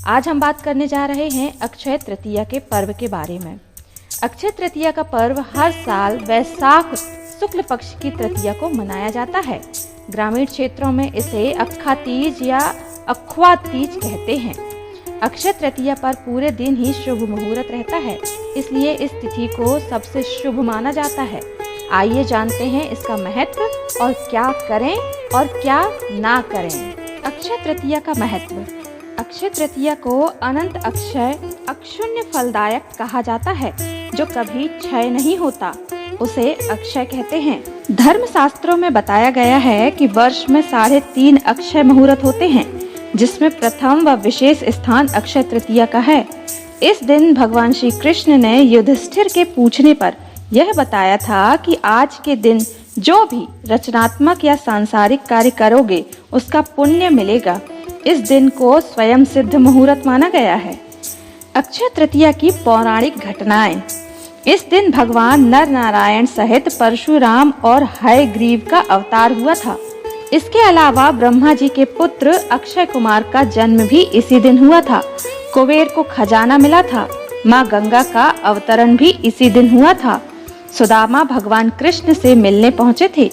आज हम बात करने जा रहे हैं अक्षय तृतीया के पर्व के बारे में। अक्षय तृतीया का पर्व हर साल वैशाख शुक्ल पक्ष की तृतीया को मनाया जाता है। ग्रामीण क्षेत्रों में इसे अक्खा तीज या अखवा तीज कहते हैं। अक्षय तृतीया पर पूरे दिन ही शुभ मुहूर्त रहता है, इसलिए इस तिथि को सबसे शुभ माना जाता है। आइए जानते हैं इसका महत्व और क्या करें और क्या ना करें। अक्षय तृतीया का महत्व। अक्षय तृतीया को अनंत अक्षय अक्षुण्य फलदायक कहा जाता है, जो कभी क्षय नहीं होता, उसे अक्षय कहते हैं। धर्म शास्त्रों में बताया गया है कि वर्ष में 3.5 अक्षय मुहूर्त होते हैं, जिसमें प्रथम व विशेष स्थान अक्षय तृतीया का है। इस दिन भगवान श्री कृष्ण ने युधिष्ठिर के पूछने पर यह बताया था कि आज के दिन जो भी रचनात्मक या सांसारिक कार्य करोगे उसका पुण्य मिलेगा। इस दिन को स्वयं सिद्ध मुहूर्त माना गया है। अक्षय तृतीया की पौराणिक घटनाएं। इस दिन भगवान नर नारायण सहित परशुराम और हयग्रीव का अवतार हुआ था। इसके अलावा ब्रह्मा जी के पुत्र अक्षय कुमार का जन्म भी इसी दिन हुआ था। कुबेर को खजाना मिला था। माँ गंगा का अवतरण भी इसी दिन हुआ था। सुदामा भगवान कृष्ण से मिलने पहुँचे थे।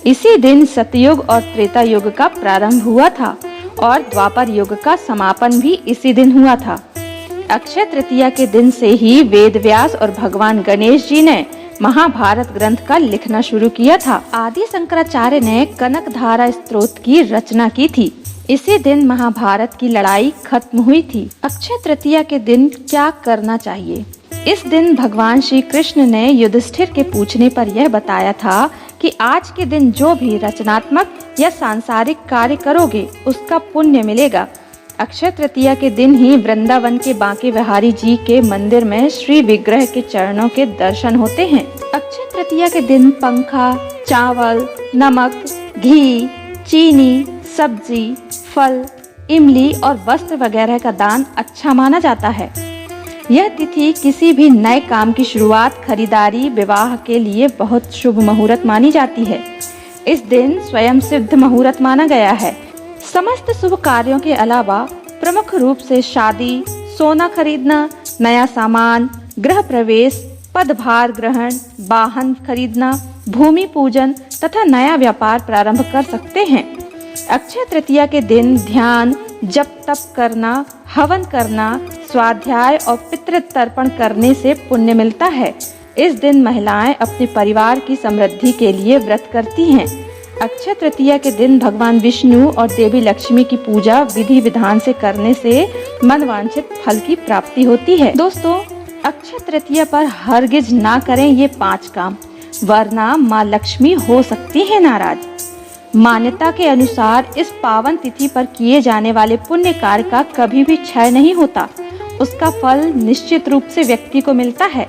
इसी दिन सतयुग और त्रेता युग का प्रारंभ हुआ था और द्वापर युग का समापन भी इसी दिन हुआ था। अक्षय तृतीया के दिन से ही वेद व्यास और भगवान गणेश जी ने महाभारत ग्रंथ का लिखना शुरू किया था। आदि शंकराचार्य ने कनकधारा स्तोत्र की रचना की थी। इसी दिन महाभारत की लड़ाई खत्म हुई थी। अक्षय तृतीया के दिन क्या करना चाहिए? इस दिन भगवान श्री कृष्ण ने युधिष्ठिर के पूछने पर यह बताया था कि आज के दिन जो भी रचनात्मक या सांसारिक कार्य करोगे उसका पुण्य मिलेगा। अक्षय तृतीया के दिन ही वृंदावन के बांके बिहारी जी के मंदिर में श्री विग्रह के चरणों के दर्शन होते हैं। अक्षय तृतीया के दिन पंखा, चावल, नमक, घी, चीनी, सब्जी, फल, इमली और वस्त्र वगैरह का दान अच्छा माना जाता है। यह तिथि किसी भी नए काम की शुरुआत, खरीदारी, विवाह के लिए बहुत शुभ मुहूर्त मानी जाती है। इस दिन स्वयं सिद्ध मुहूर्त माना गया है। समस्त शुभ कार्यों के अलावा प्रमुख रूप से शादी, सोना खरीदना, नया सामान, गृह प्रवेश, पदभार ग्रहण, वाहन खरीदना, भूमि पूजन तथा नया व्यापार प्रारंभ कर सकते हैं। अक्षय तृतीया के दिन ध्यान, जप तप करना, हवन करना, स्वाध्याय और पितृ तर्पण करने से पुण्य मिलता है। इस दिन महिलाएं अपने परिवार की समृद्धि के लिए व्रत करती हैं। अक्षय तृतीया के दिन भगवान विष्णु और देवी लक्ष्मी की पूजा विधि विधान से करने से मनवांछित फल की प्राप्ति होती है। दोस्तों, अक्षय तृतीया पर हरगिज ना करें ये 5 काम, वरना माँ लक्ष्मी हो सकती है नाराज। मान्यता के अनुसार इस पावन तिथि पर किए जाने वाले पुण्य कार्य का कभी भी क्षय नहीं होता। उसका फल निश्चित रूप से व्यक्ति को मिलता है।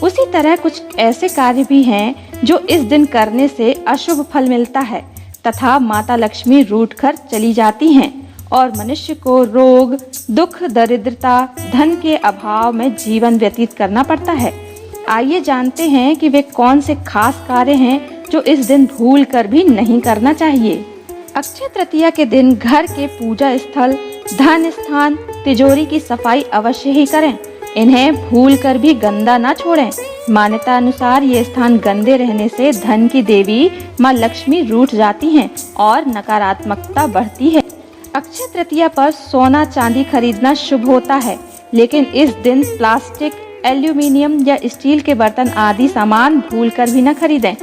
उसी तरह कुछ ऐसे कार्य भी हैं जो इस दिन करने से अशुभ फल मिलता है तथा माता लक्ष्मी रूठकर चली जाती हैं और मनुष्य को रोग, दुख, दरिद्रता, धन के अभाव में जीवन व्यतीत करना पड़ता है। आइए जानते हैं कि वे कौन से खास कार्य हैं जो इस दिन भूल कर भी नहीं करना चाहिए। अक्षय तृतीया के दिन घर के पूजा स्थल, धन स्थान, तिजोरी की सफाई अवश्य ही करें। इन्हें भूल कर भी गंदा ना छोड़ें। मान्यता अनुसार ये स्थान गंदे रहने से धन की देवी माँ लक्ष्मी रूठ जाती हैं और नकारात्मकता बढ़ती है। अक्षय तृतीया पर सोना चांदी खरीदना शुभ होता है, लेकिन इस दिन प्लास्टिक, एल्यूमिनियम या स्टील के बर्तन आदि सामान भूल कर भी न खरीदें,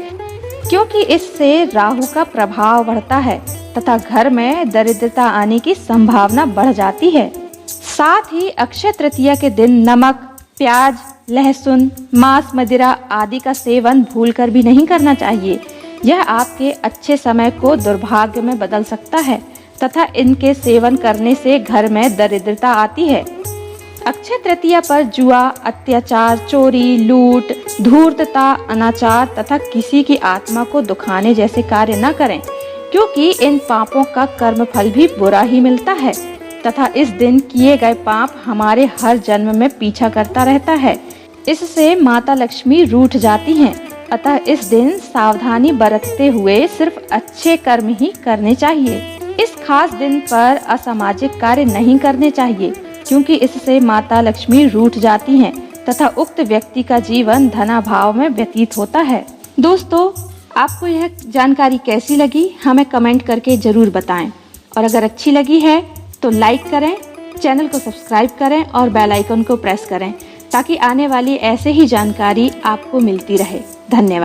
क्योंकि इससे राहु का प्रभाव बढ़ता है तथा घर में दरिद्रता आने की संभावना बढ़ जाती है। साथ ही अक्षय तृतीया के दिन नमक, प्याज, लहसुन, मांस, मदिरा आदि का सेवन भूलकर भी नहीं करना चाहिए। यह आपके अच्छे समय को दुर्भाग्य में बदल सकता है तथा इनके सेवन करने से घर में दरिद्रता आती है। अक्षय तृतीया पर जुआ, अत्याचार, चोरी, लूट, धूर्तता, अनाचार तथा किसी की आत्मा को दुखाने जैसे कार्य न करें, क्योंकि इन पापों का कर्म फल भी बुरा ही मिलता है तथा इस दिन किए गए पाप हमारे हर जन्म में पीछा करता रहता है। इससे माता लक्ष्मी रूठ जाती हैं। अतः इस दिन सावधानी बरतते हुए सिर्फ अच्छे कर्म ही करने चाहिए। इस खास दिन पर असामाजिक कार्य नहीं करने चाहिए। क्योंकि इससे माता लक्ष्मी रूठ जाती हैं तथा उक्त व्यक्ति का जीवन धनाभाव में व्यतीत होता है। दोस्तों, आपको यह जानकारी कैसी लगी हमें कमेंट करके जरूर बताएं और अगर अच्छी लगी है तो लाइक करें, चैनल को सब्सक्राइब करें और बेल आइकन को प्रेस करें ताकि आने वाली ऐसे ही जानकारी आपको मिलती रहे। धन्यवाद।